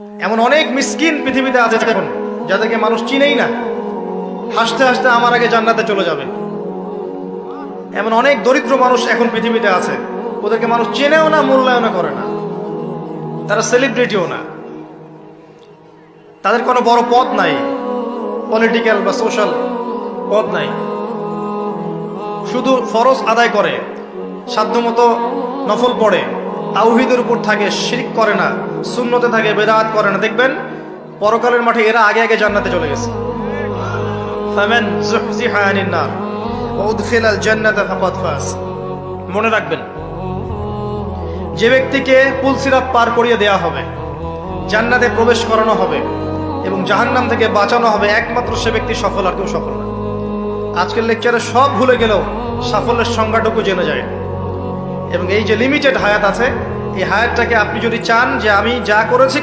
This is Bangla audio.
এমন অনেক মিসকিন পৃথিবীতে আছে এখন যাদেরকে মানুষ চিনেই না, হাসতে হাসতে আমার আগে জান্নাতে চলে যাবে। এমন অনেক দরিদ্র মানুষ এখন পৃথিবীতে আছে, ওদেরকে মানুষ চেনেও না, মূল্যায়নও করে না, তারা সেলিব্রিটিও না, তাদের কোনো বড় পদ নাই, পলিটিক্যাল বা সোশ্যাল পদ নাই, শুধু ফরজ আদায় করে, সাধ্যমতো নফল পড়ে, তাওহীদের উপর থাকে, শিরক করে না, সুন্নতে থাকে, বেদাত করে না। দেখবেন পরকালের মাঠে এরা আগে আগে জান্নাতে চলে গেছে। ফামান যুহজিহা আনিন নার ওয়া উদখিলাল জান্নাতা ফাকাদ ফাজ। মনে রাখবেন, যে ব্যক্তিকে পুলসিরাত পার করিয়ে দেয়া হবে, জান্নাতে প্রবেশ করানো হবে এবং জাহান্নাম থেকে বাঁচানো হবে, একমাত্র সে ব্যক্তি সফল, আর কেউ সফল না। আজকের লেকচারে সব ভুলে গেলেও সাফল্যের সংজ্ঞাটুকু জেনে যায়। এবং এই যে লিমিটেড হায়াত আছে, এই হায়াতটাকে আপনি যদি চান যে আমি যা করেছি